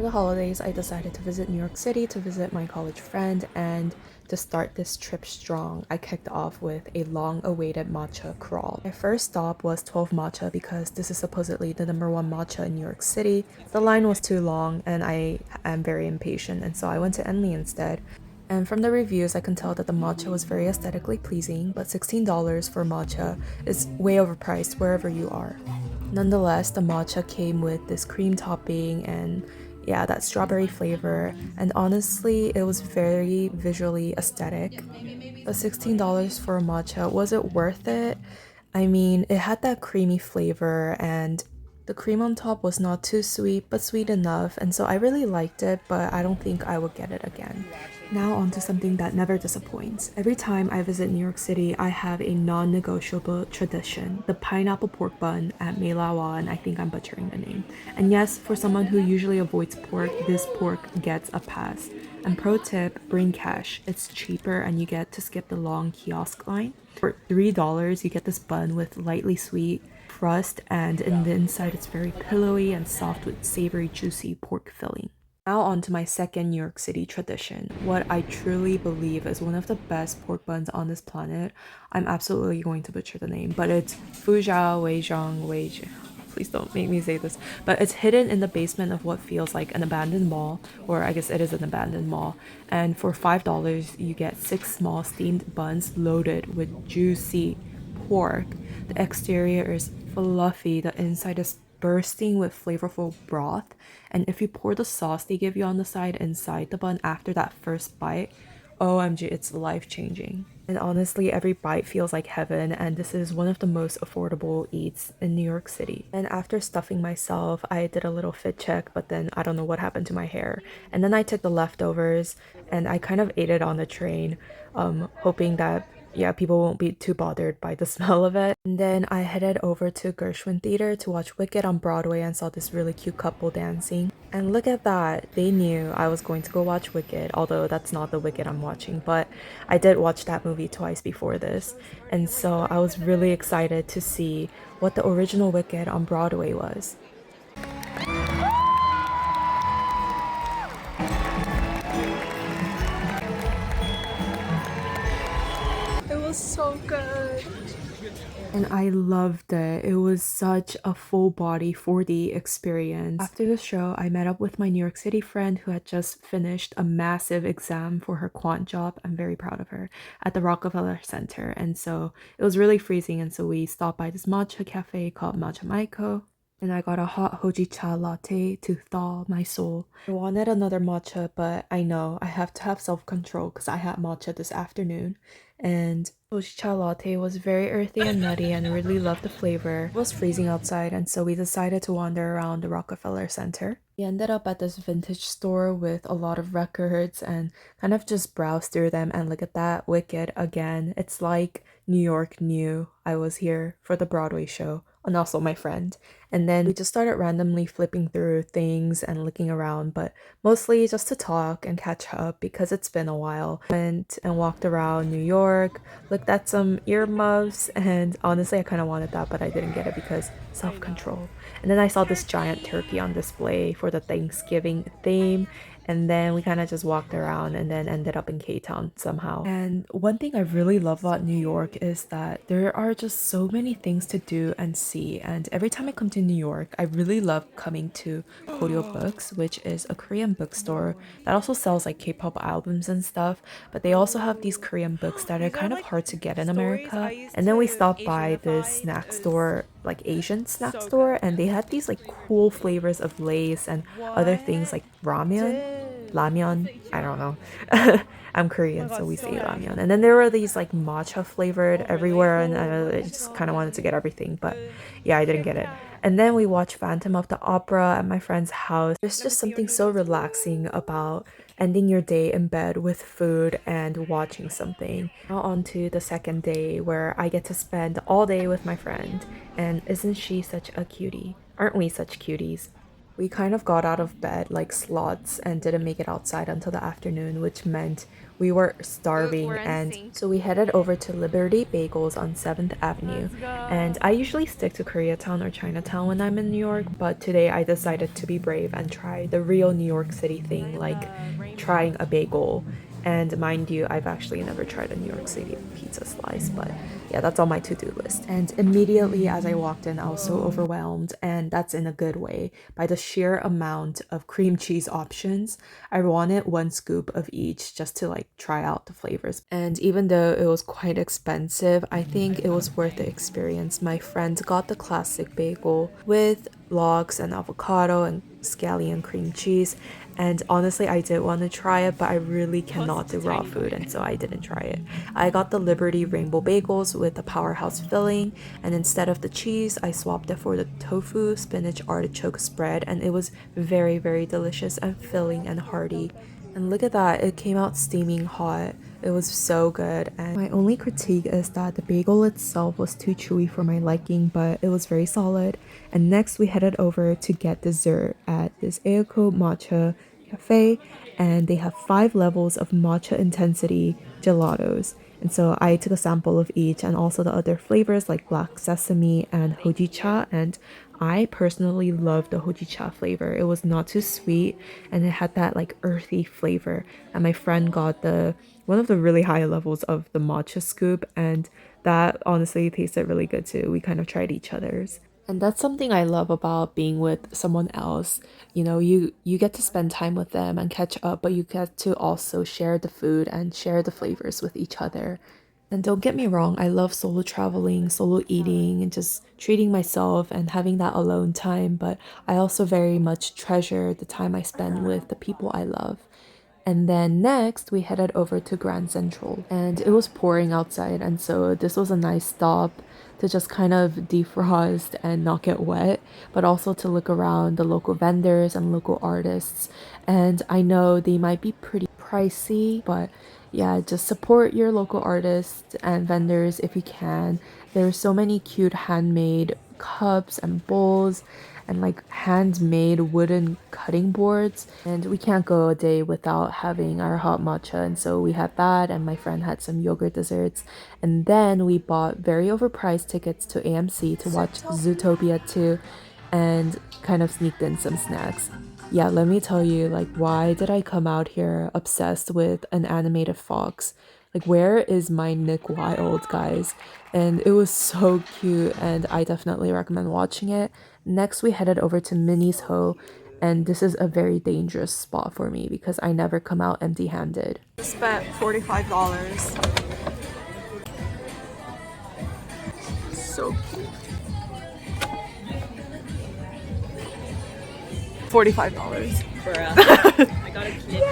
Holidays, I decided to visit New York City to visit my college friend, and to start this trip strong, I kicked off with a long-awaited matcha crawl. My first stop was 12 Matcha because this is supposedly the #1 matcha in New York City. The line was too long and I am very impatient, and so I went to ENLY instead. And from the reviews, I can tell that the matcha was very aesthetically pleasing, but $16 for matcha is way overpriced wherever you are. Nonetheless, the matcha came with this cream topping and yeah, that strawberry flavor, and honestly, it was very visually aesthetic. The $16 for a matcha, was it worth it? I mean, it had that creamy flavor, and the cream on top was not too sweet, but sweet enough, and so I really liked it, but I don't think I would get it again. Now on to something that never disappoints. Every time I visit New York City, I have a non-negotiable tradition, the pineapple pork bun at Mei Lai Wah, and I think I'm butchering the name. And yes, for someone who usually avoids pork, this pork gets a pass. And pro tip, bring cash. It's cheaper and you get to skip the long kiosk line. For $3, you get this bun with lightly sweet crust, and in the inside it's very pillowy and soft with savory, juicy pork filling. Now on to my second New York City tradition, what I truly believe is one of the best pork buns on this planet. I'm absolutely going to butcher the name, but it's Fuzhou Weizhong Weizhong. Please don't make me say this, but it's hidden in the basement of what feels like an abandoned mall, or I guess it is an abandoned mall. And for $5, you get 6 small steamed buns loaded with juicy pork. The exterior is fluffy, the inside is bursting with flavorful broth, and if you pour the sauce they give you on the side inside the bun after that first bite, OMG, it's life-changing. And honestly, every bite feels like heaven, and this is one of the most affordable eats in New York City. And after stuffing myself, I did a little fit check, but then I don't know what happened to my hair. And then I took the leftovers and I kind of ate it on the train, hoping that yeah, people won't be too bothered by the smell of it. And then I headed over to Gershwin Theater to watch Wicked on Broadway and saw this really cute couple dancing. And look at that, they knew I was going to go watch Wicked, although that's not the Wicked I'm watching, but I did watch that movie twice before this. And so I was really excited to see what the original Wicked on Broadway was. So good, and I loved it. It was such a full body 4D experience. After the show, I met up with my New York City friend who had just finished a massive exam for her quant job. I'm very proud of her, at the Rockefeller Center, and so it was really freezing, and so we stopped by this matcha cafe called Matcha Maiko, and I got a hot Hojicha latte to thaw my soul. I wanted another matcha, but I know I have to have self-control because I had matcha this afternoon, and Hojicha latte was very earthy and nutty, and I really loved the flavor. It was freezing outside, and so we decided to wander around the Rockefeller Center. We ended up at this vintage store with a lot of records and kind of just browsed through them, and look at that, Wicked again. It's like New York knew I was here for the Broadway show, and also my friend. And then we just started randomly flipping through things and looking around, but mostly just to talk and catch up because it's been a while. Went and walked around New York, looked at some earmuffs, and honestly I kind of wanted that, but I didn't get it because self-control. And then I saw this giant turkey on display for the Thanksgiving theme, and then we kind of just walked around and then ended up in K-Town somehow. And one thing I really love about New York is that there are just so many things to do and see, and every time I come to New York, I really love coming to Koryo Books, which is a Korean bookstore that also sells like K-pop albums and stuff, but they also have these Korean books that are kind of hard to get in America. And then we stopped by this snack store, like Asian snack store, and they had these like cool flavors of Lay's and other things like ramyeon, I don't know. I'm Korean, so we say ramyeon. And then there were these like matcha flavored everywhere, and I just kind of wanted to get everything, but yeah, I didn't get it. And then we watched Phantom of the Opera at my friend's house. There's just something so relaxing about ending your day in bed with food and watching something. Now on to the second day where I get to spend all day with my friend. And isn't she such a cutie? Aren't we such cuties? We kind of got out of bed like slots and didn't make it outside until the afternoon, which meant we were starving. And so we headed over to Liberty Bagels on 7th Avenue. And I usually stick to Koreatown or Chinatown when I'm in New York, but today I decided to be brave and try the real New York City thing, like trying a bagel. And mind you, I've actually never tried a New York City pizza slice, but yeah, that's on my to-do list. And immediately as I walked in, I was so overwhelmed, and that's in a good way, by the sheer amount of cream cheese options. I wanted one scoop of each just to like try out the flavors. And even though it was quite expensive, I think it was worth the experience. My friend got the classic bagel with lox and avocado and scallion cream cheese, and honestly I did want to try it, but I really cannot do raw food, and so I didn't try it. I got the Liberty rainbow bagels with the powerhouse filling, and instead of the cheese I swapped it for the tofu spinach artichoke spread, and it was very, very delicious and filling and hearty. And look at that, it came out steaming hot. It was so good. And my only critique is that the bagel itself was too chewy for my liking, but it was very solid. And next we headed over to get dessert at this Aoko Matcha cafe, and they have 5 levels of matcha intensity gelatos. And so I took a sample of each, and also the other flavors like black sesame and hojicha, and I personally love the hojicha flavor. It was not too sweet and it had that like earthy flavor. And my friend got the one of the really high levels of the matcha scoop, and that honestly tasted really good too. We kind of tried each other's. And that's something I love about being with someone else. You know, you get to spend time with them and catch up, but you get to also share the food and share the flavors with each other. And don't get me wrong, I love solo traveling, solo eating, and just treating myself and having that alone time, but I also very much treasure the time I spend with the people I love. And then next, we headed over to Grand Central, and it was pouring outside, and so this was a nice stop to just kind of defrost and not get wet, but also to look around the local vendors and local artists. And I know they might be pretty pricey, but yeah, just support your local artists and vendors if you can. There are so many cute handmade cups and bowls and like handmade wooden cutting boards, and we can't go a day without having our hot matcha, and so we had that, and my friend had some yogurt desserts, and then we bought very overpriced tickets to AMC to watch Zootopia 2 and kind of sneaked in some snacks. Yeah, let me tell you, like, why did I come out here obsessed with an animated fox? Like, where is my Nick Wilde, guys? And it was so cute, and I definitely recommend watching it. Next, we headed over to Minnie's Ho, and this is a very dangerous spot for me because I never come out empty-handed. Spent $45. So cute. $45. I got a kid.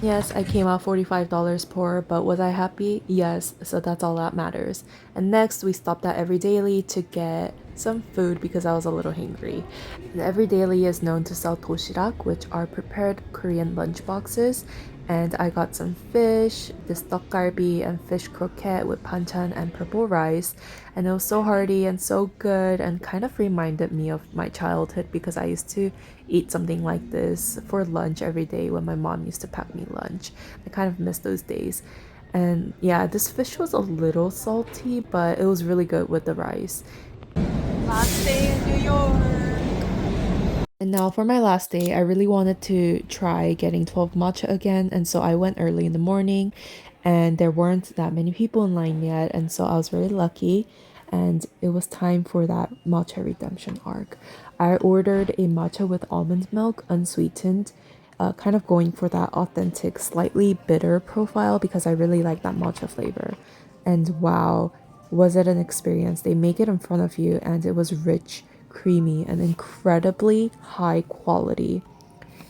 Yes, I came out $45 poor, but was I happy? Yes, so that's all that matters. And next, we stopped at Everydaily to get some food because I was a little hungry. And Everydaily is known to sell doshirak, which are prepared Korean lunch boxes. And I got some fish, this tteokgalbi, and fish croquette with panchan and purple rice. And it was so hearty and so good, and kind of reminded me of my childhood because I used to eat something like this for lunch every day when my mom used to pack me lunch. I kind of miss those days. And yeah, this fish was a little salty, but it was really good with the rice. Last day in New York. And now for my last day, I really wanted to try getting 12 matcha again, and so I went early in the morning, and there weren't that many people in line yet, and so I was very lucky, and it was time for that matcha redemption arc. I ordered a matcha with almond milk, unsweetened, kind of going for that authentic, slightly bitter profile because I really like that matcha flavor. And wow, was it an experience? They make it in front of you, and it was rich, creamy, and incredibly high quality.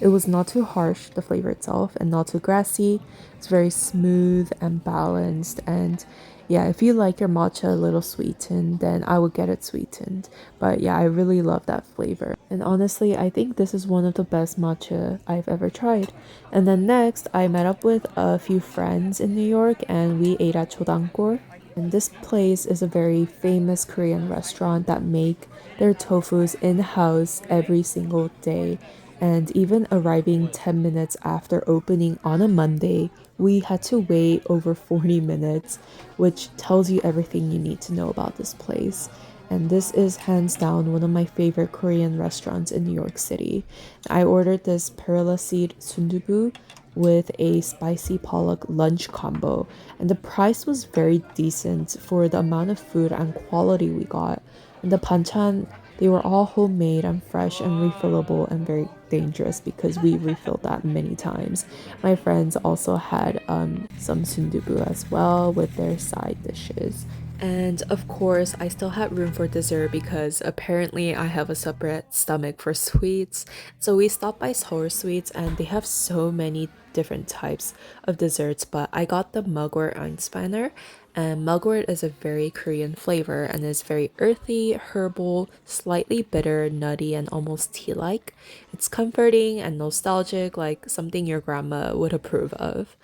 It was not too harsh, the flavor itself, and not too grassy. It's very smooth and balanced, and yeah, if you like your matcha a little sweetened, then I would get it sweetened. But yeah, I really love that flavor. And honestly, I think this is one of the best matcha I've ever tried. And then next, I met up with a few friends in New York and we ate at Cho Dang Gol. And this place is a very famous Korean restaurant that make their tofus in-house every single day. And even arriving 10 minutes after opening on a Monday, we had to wait over 40 minutes, which tells you everything you need to know about this place. And this is hands down one of my favorite Korean restaurants in New York City. I ordered this perilla seed sundubu with a spicy pollock lunch combo, and the price was very decent for the amount of food and quality we got. And the banchan, they were all homemade and fresh and refillable and very dangerous because we refilled that many times. My friends also had some sundubu as well with their side dishes. And of course, I still had room for dessert because apparently I have a separate stomach for sweets. So we stopped by Seoul Sweets and they have so many different types of desserts, but I got the mugwort Einsteiner. And mugwort is a very Korean flavor and is very earthy, herbal, slightly bitter, nutty, and almost tea-like. It's comforting and nostalgic, like something your grandma would approve of.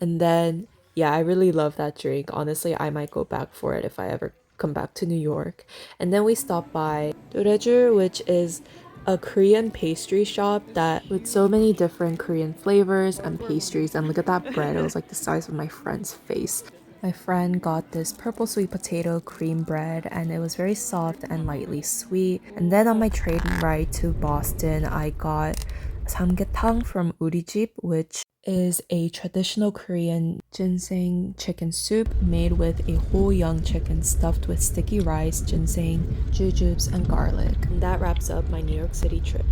And then, yeah, I really love that drink. Honestly, I might go back for it if I ever come back to New York. And then we stopped by Tous Les Jours, which is a Korean pastry shop that with so many different Korean flavors and pastries. And look at that bread, it was like the size of my friend's face. My friend got this purple sweet potato cream bread and it was very soft and lightly sweet. And then on my train ride to Boston, I got samgyetang from Woorijib, which is a traditional Korean ginseng chicken soup made with a whole young chicken stuffed with sticky rice, ginseng, jujubes, and garlic. And that wraps up my New York City trip.